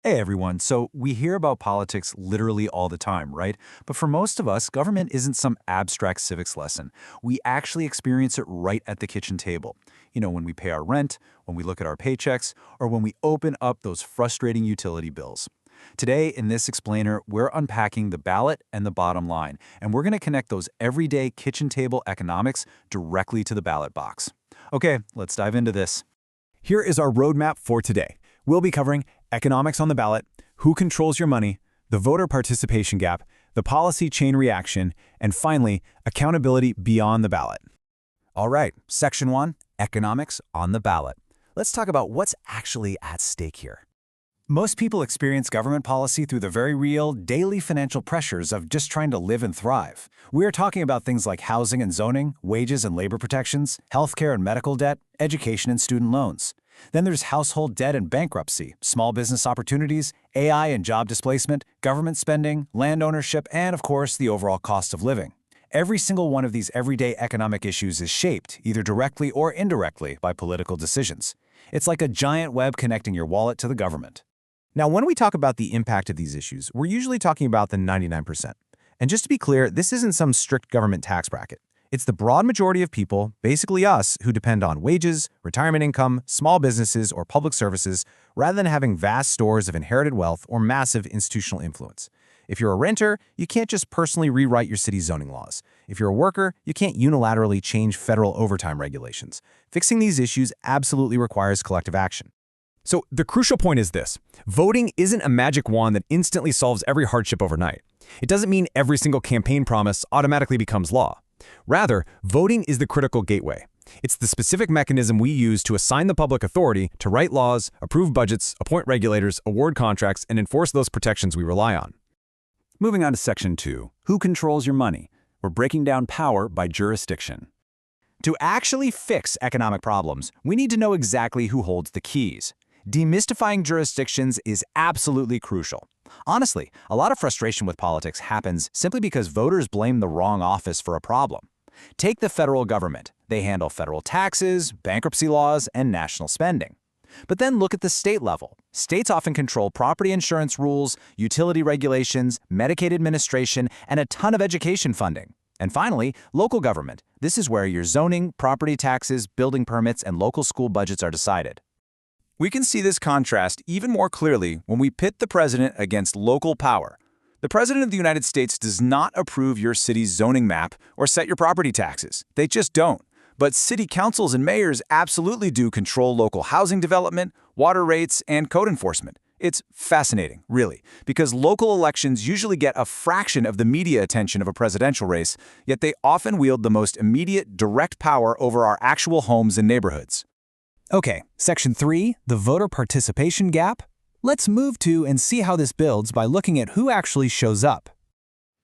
Hey everyone, so we hear about politics literally all the time, right? But for most of us, government isn't some abstract civics lesson. We actually experience it right at the kitchen table. When we pay our rent, when we look at our paychecks, or when we open up those frustrating utility bills. Today, in this explainer, we're unpacking the ballot and the bottom line, and we're going to connect those everyday kitchen table economics directly to the ballot box. Okay, let's dive into this. Here is our roadmap for today. We'll be covering economics on the ballot, who controls your money, the voter participation gap, the policy chain reaction, and finally, accountability beyond the ballot. All right, Section 1, Economics on the Ballot. Let's talk about what's actually at stake here. Most people experience government policy through the very real, daily financial pressures of just trying to live and thrive. We're talking about things like housing and zoning, wages and labor protections, healthcare and medical debt, education and student loans. Then there's household debt and bankruptcy, small business opportunities, AI and job displacement, government spending, land ownership, and of course, the overall cost of living. Every single one of these everyday economic issues is shaped, either directly or indirectly, by political decisions. It's like a giant web connecting your wallet to the government. Now, when we talk about the impact of these issues, we're usually talking about the 99%. And just to be clear, this isn't some strict government tax bracket. It's the broad majority of people, basically us, who depend on wages, retirement income, small businesses, or public services, rather than having vast stores of inherited wealth or massive institutional influence. If you're a renter, you can't just personally rewrite your city's zoning laws. If you're a worker, you can't unilaterally change federal overtime regulations. Fixing these issues absolutely requires collective action. So the crucial point is this. Voting isn't a magic wand that instantly solves every hardship overnight. It doesn't mean every single campaign promise automatically becomes law. Rather, voting is the critical gateway. It's the specific mechanism we use to assign the public authority to write laws, approve budgets, appoint regulators, award contracts, and enforce those protections we rely on. Moving on to Section 2, Who controls your money? We're breaking down power by jurisdiction. To actually fix economic problems, we need to know exactly who holds the keys. Demystifying jurisdictions is absolutely crucial. Honestly, a lot of frustration with politics happens simply because voters blame the wrong office for a problem. Take the federal government. They handle federal taxes, bankruptcy laws, and national spending. But then look at the state level. States often control property insurance rules, utility regulations, Medicaid administration, and a ton of education funding. And finally, local government. This is where your zoning, property taxes, building permits, and local school budgets are decided. We can see this contrast even more clearly when we pit the president against local power. The president of the United States does not approve your city's zoning map or set your property taxes. They just don't. But city councils and mayors absolutely do control local housing development, water rates, and code enforcement. It's fascinating, really, because local elections usually get a fraction of the media attention of a presidential race, yet they often wield the most immediate, direct power over our actual homes and neighborhoods. Okay, Section 3, the voter participation gap. Let's move to and see how this builds by looking at who actually shows up.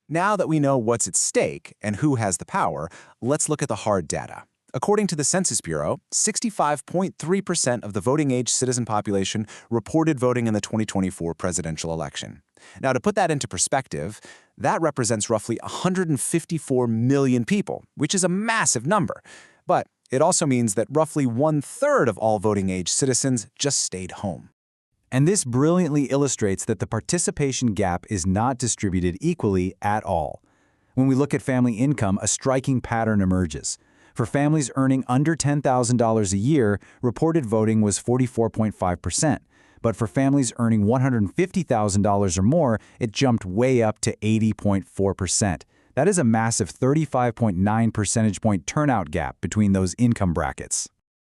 Now that we know what's at stake and who has the power, let's look at the hard data. According to the Census Bureau, 65.3% of the voting-age citizen population reported voting in the 2024 presidential election. Now, to put that into perspective, that represents roughly 154 million people, which is a massive number. But it also means that roughly 1/3 of all voting-age citizens just stayed home. And this brilliantly illustrates that the participation gap is not distributed equally at all. When we look at family income, a striking pattern emerges. For families earning under $10,000 a year, reported voting was 44.5%. But for families earning $150,000 or more, it jumped way up to 80.4%. That is a massive 35.9 percentage point turnout gap between those income brackets.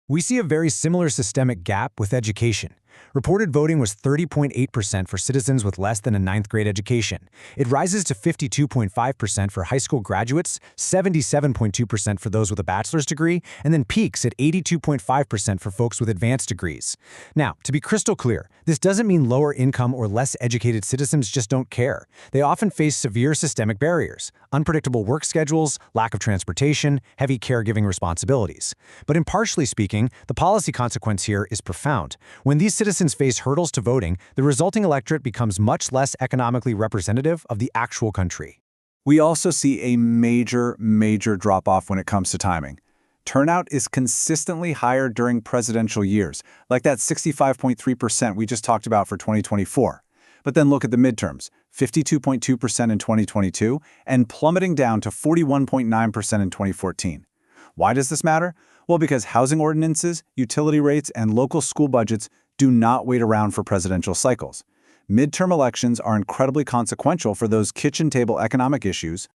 We see a very similar systemic gap with education. Reported voting was 30.8% for citizens with less than a 9th grade education. It rises to 52.5% for high school graduates, 77.2% for those with a bachelor's degree, and then peaks at 82.5% for folks with advanced degrees. Now, to be crystal clear, this doesn't mean lower income or less educated citizens just don't care. They often face severe systemic barriers, unpredictable work schedules, lack of transportation, heavy caregiving responsibilities. But impartially speaking, the policy consequence here is profound. When these citizens face hurdles to voting, the resulting electorate becomes much less economically representative of the actual country. We also see a major drop-off when it comes to timing. Turnout is consistently higher during presidential years, like that 65.3% we just talked about for 2024. But then look at the midterms, 52.2% in 2022 and plummeting down to 41.9% in 2014. Why does this matter? Well, because housing ordinances, utility rates, and local school budgets do not wait around for presidential cycles. Midterm elections are incredibly consequential for those kitchen table economic issues.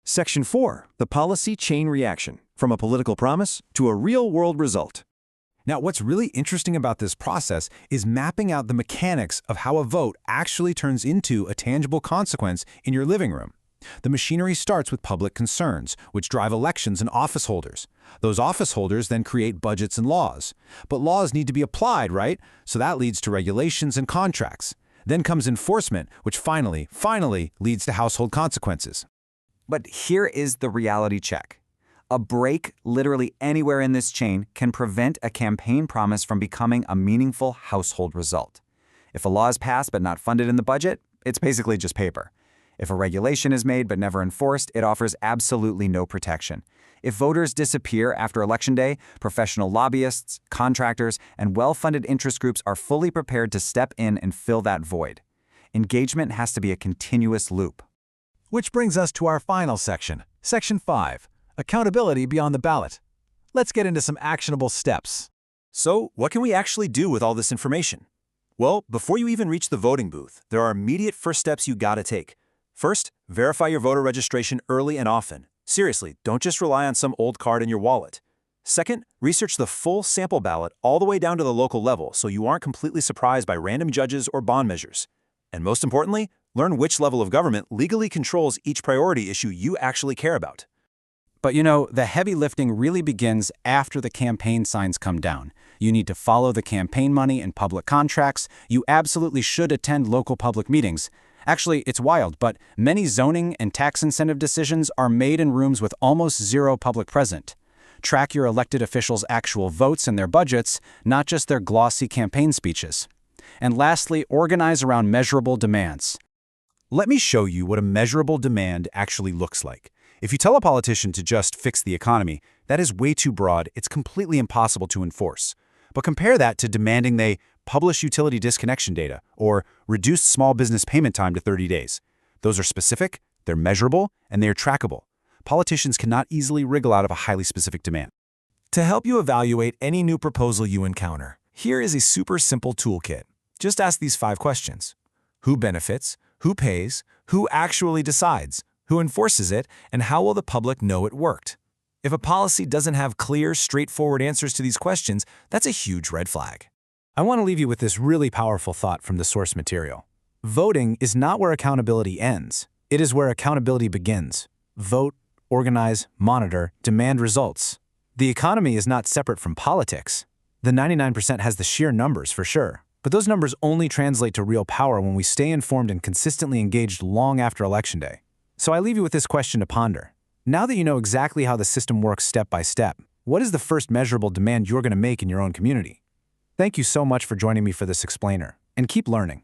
Section 4, the policy chain reaction, from a political promise to a real-world result. Now, what's really interesting about this process is mapping out the mechanics of how a vote actually turns into a tangible consequence in your living room. The machinery starts with public concerns, which drive elections and office holders. Those office holders then create budgets and laws. But laws need to be applied, right? So that leads to regulations and contracts. Then comes enforcement, which finally leads to household consequences. But here is the reality check. A break literally anywhere in this chain can prevent a campaign promise from becoming a meaningful household result. If a law is passed but not funded in the budget, it's basically just paper. If a regulation is made but never enforced, it offers absolutely no protection. If voters disappear after Election Day, professional lobbyists, contractors, and well-funded interest groups are fully prepared to step in and fill that void. Engagement has to be a continuous loop. Which brings us to our final section, Section 5, Accountability Beyond the Ballot. Let's get into some actionable steps. So, what can we actually do with all this information? Well, before you even reach the voting booth, there are immediate first steps you gotta take. First, verify your voter registration early and often. Seriously, don't just rely on some old card in your wallet. Second, research the full sample ballot all the way down to the local level so you aren't completely surprised by random judges or bond measures. And most importantly, learn which level of government legally controls each priority issue you actually care about. But you know, the heavy lifting really begins after the campaign signs come down. You need to follow the campaign money and public contracts. You absolutely should attend local public meetings. Actually, it's wild, but many zoning and tax incentive decisions are made in rooms with almost zero public present. Track your elected officials' actual votes and their budgets, not just their glossy campaign speeches. And lastly, organize around measurable demands. Let me show you what a measurable demand actually looks like. If you tell a politician to just fix the economy, that is way too broad. It's completely impossible to enforce. But compare that to demanding they publish utility disconnection data or reduce small business payment time to 30 days. Those are specific, they're measurable, and they're trackable. Politicians cannot easily wriggle out of a highly specific demand. To help you evaluate any new proposal you encounter, here is a super simple toolkit. Just ask these 5 questions. Who benefits? Who pays? Who actually decides? Who enforces it? And how will the public know it worked? If a policy doesn't have clear, straightforward answers to these questions, that's a huge red flag. I want to leave you with this really powerful thought from the source material. Voting is not where accountability ends. It is where accountability begins. Vote, organize, monitor, demand results. The economy is not separate from politics. The 99% has the sheer numbers for sure, but those numbers only translate to real power when we stay informed and consistently engaged long after Election Day. So I leave you with this question to ponder. Now that you know exactly how the system works step by step, what is the first measurable demand you're going to make in your own community? Thank you so much for joining me for this explainer, and keep learning.